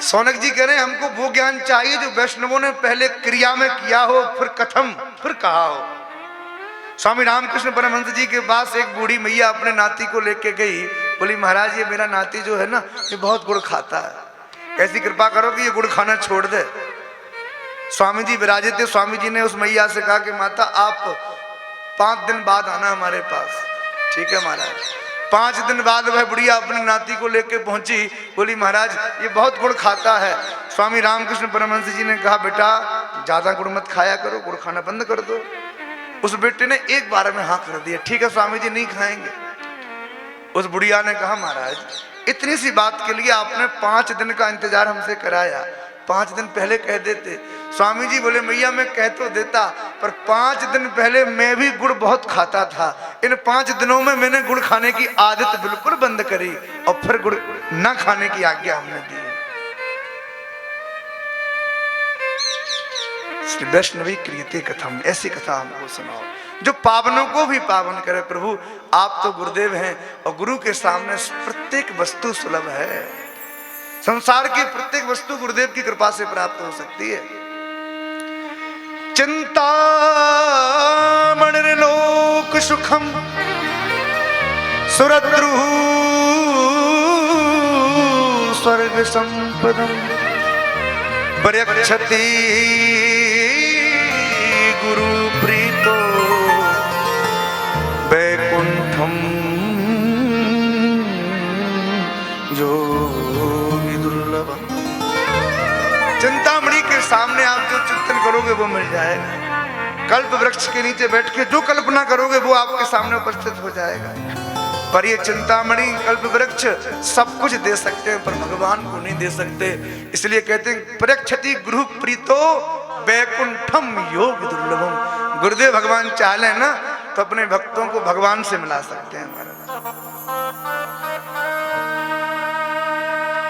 सौनक जी कह रहे हैं हमको वो ज्ञान चाहिए जो वैष्णवों ने पहले क्रिया में किया हो, फिर कथम, फिर कहा हो। स्वामी रामकृष्ण परमहंस जी के पास एक बूढ़ी मैया अपने नाती को लेके गई, बोली महाराज ये मेरा नाती जो है ना ये बहुत गुड़ खाता है, ऐसी कृपा करो कि ये गुड़ खाना छोड़ दे। स्वामी जी विराजे थे, स्वामी जी ने उस मैया से कहा कि माता आप 5 दिन बाद आना हमारे पास। ठीक है महाराज। 5 दिन बाद वह बुढ़िया अपने नाती को लेके पहुंची, बोली महाराज ये बहुत गुड़ खाता है। स्वामी रामकृष्ण परमहंस जी ने कहा बेटा ज्यादा गुड़ मत खाया करो, गुड़ खाना बंद कर दो। उस बेटे ने एक बार में हाँ कर दिया, ठीक है स्वामी जी नहीं खाएंगे। उस बुढ़िया ने कहा महाराज इतनी सी बात के लिए आपने 5 दिन का इंतजार हमसे कराया, 5 दिन पहले कह देते। स्वामी जी बोले मैया मैं कह तो देता, पर 5 दिन पहले मैं भी गुड़ बहुत खाता था, इन 5 दिनों में मैंने गुड़ खाने की आदत बिल्कुल बंद करी और फिर गुड़ ना खाने की आज्ञा हमने दी। वैष्णवी क्रियते कथम, ऐसी कथा हमको सुनाओ जो पावनों को भी पावन करे। प्रभु आप तो गुरुदेव हैं और गुरु के सामने प्रत्येक वस्तु सुलभ है। संसार की प्रत्येक वस्तु गुरुदेव की कृपा से प्राप्त हो सकती है। चिंता मणिर्लोक सुखम सुरद्रु स्वर्ग संपदम पर्यक्षति गुरु प्रीतो वैकुंठम योगी दुर्लभम। चिंतामणि के सामने आप जो चिंतन करोगे वो मिल जाएगा। कल्प वृक्ष के नीचे बैठ के जो कल्पना करोगे वो आपके सामने उपस्थित हो जाएगा। पर ये चिंतामणि कल्प वृक्ष सब कुछ दे सकते हैं पर भगवान को नहीं दे सकते। इसलिए कहते हैं प्रक्षति गुरु प्रीतो वैकुंठम योग दुर्लभम। गुरुदेव भगवान चाहे ना तो अपने भक्तों को भगवान से मिला सकते हैं हमारे।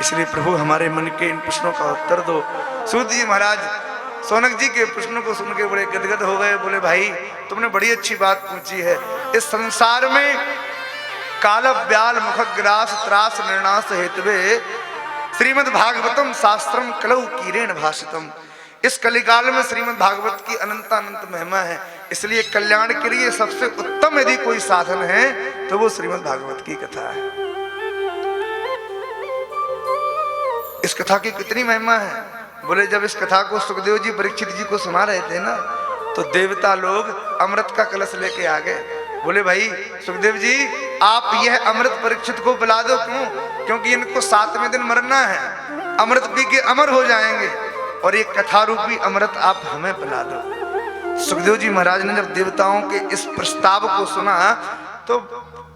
इसलिए प्रभु हमारे मन के इन प्रश्नों का उत्तर दो। सूत जी महाराज सौनक जी के प्रश्नों को सुन के बड़े गदगद हो गए। बोले भाई तुमने बड़ी अच्छी बात पूछी है। इस संसार में काल व्याल मुखग्रास त्रास निर्णास हेतवे श्रीमद् भागवतम शास्त्रम कलौ कीरेण भाषितम। इस कलिकाल में श्रीमद् भागवत की अनंत अनंत महिमा है। इसलिए कल्याण के लिए सबसे उत्तम यदि कोई साधन है तो वो श्रीमद् भागवत की कथा है। इस कथा की कितनी महिमा है। बोले जब इस कथा को सुखदेव जी परीक्षित जी को सुना रहे थे ना तो देवता लोग अमृत का कलश लेके आ गए। बोले भाई सुखदेव जी आप यह अमृत परीक्षित को पिला दो। क्यों? क्योंकि इनको 7वें दिन मरना है, अमृत पी के अमर हो जाएंगे और ये कथा रूपी अमृत आप हमें पिला दो। सुखदेव जी महाराज ने जब देवताओं के इस प्रस्ताव को सुना तो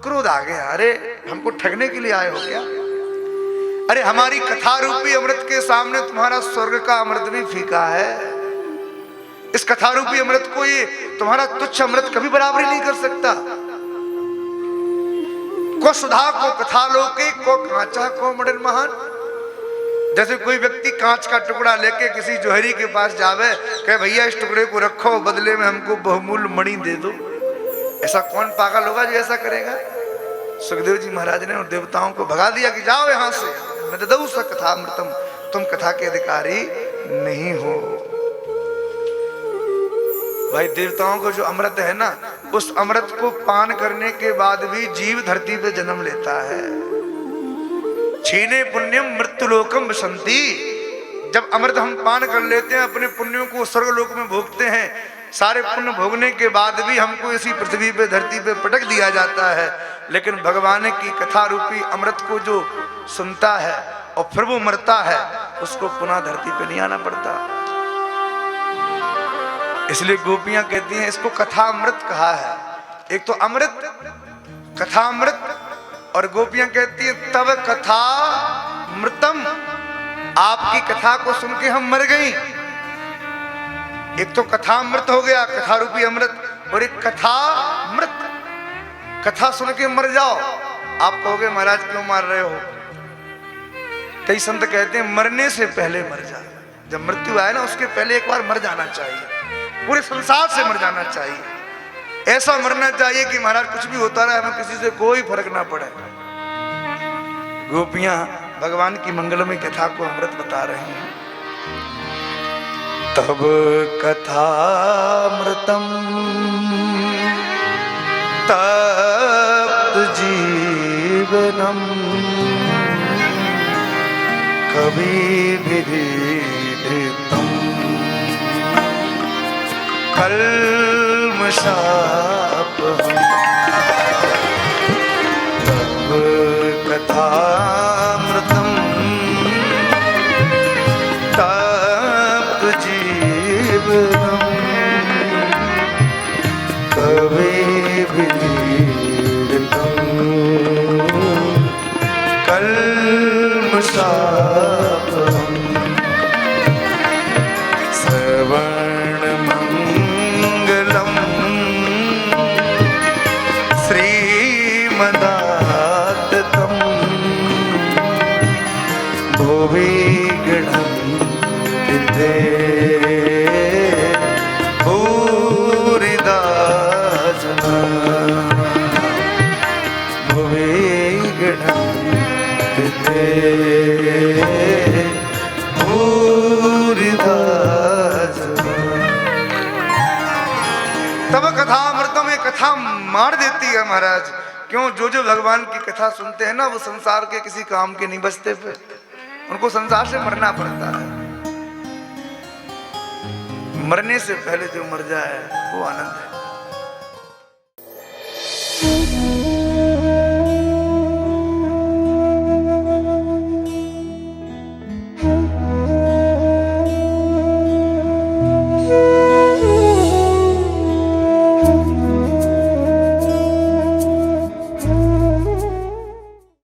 क्रोध आ गया। अरे हमको ठगने के लिए आए हो क्या? अरे हमारी कथा रूपी अमृत के सामने तुम्हारा स्वर्ग का अमृत भी फीका है। इस कथा रूपी अमृत को ये तुम्हारा तुच्छ अमृत कभी बराबरी नहीं कर सकता। को सुधा को कथा लोके को कांचा को मणिर महान। जैसे कोई व्यक्ति कांच का टुकड़ा लेके किसी जोहरी के पास जावे, कहे भैया इस टुकड़े को रखो बदले में हमको बहुमूल्य मणि दे दो। ऐसा कौन पागल होगा जो ऐसा करेगा? सुखदेव जी महाराज ने उन देवताओं को भगा दिया कि जाओ यहां से, मैं ददौ स कथा अमृतम, तुम कथा के अधिकारी नहीं हो। भाई देवताओं को जो अमृत है ना उस अमृत को पान करने के बाद भी जीव धरती पे जन्म लेता है। छीने पुण्यम मृत्युलोकम वसंती। जब अमृत हम पान कर लेते हैं अपने पुण्यों को स्वर्गलोक में भोगते हैं। सारे पुण्य भोगने के बाद भी हमको इसी पृथ्वी पे धरती पे पटक दिया जाता है। लेकिन भगवान की कथा रूपी अमृत को जो सुनता है और फिर वो मरता है उसको पुनः धरती पे नहीं आना पड़ता। इसलिए गोपियां कहती हैं इसको कथा अमृत कहा है। एक तो अमृत कथा अमृत और गोपियां कहती हैं तब कथा मृतम, आपकी कथा को सुन के हम मर गई। एक तो कथा अमृत हो गया कथा रूपी अमृत, और एक कथा मृत, कथा सुन के मर जाओ। आप कहोगे महाराज क्यों मार रहे हो? कई संत कहते हैं मरने से पहले मर जा। जब मृत्यु आए ना उसके पहले एक बार मर जाना चाहिए, पूरे संसार से मर जाना चाहिए। ऐसा मरना चाहिए कि महाराज कुछ भी होता रहे हमें किसी से कोई फर्क ना पड़े। गोपियां भगवान की मंगलमय कथा को अमृत बता रहे हैं। तब कथामृतम तप्त जीवनम कवि विदितम कल्मषापहम्। तब कथामृतम तप्त जीवनम कवि विदितम कल्मषापहम्। श्रवणमङ्गलम् श्रीमदाततं भुवि गृह्णन्ति भूरिदा जना। भुवि गृह्णन्ति भूरिदा जना। तब कथामृतम में कथा मार देती है महाराज। क्यों? जो जो भगवान की कथा सुनते हैं ना, वो संसार के किसी काम के नहीं बचते, फिर उनको संसार से मरना पड़ता है। मरने से पहले जो मर जाए वो आनंद है।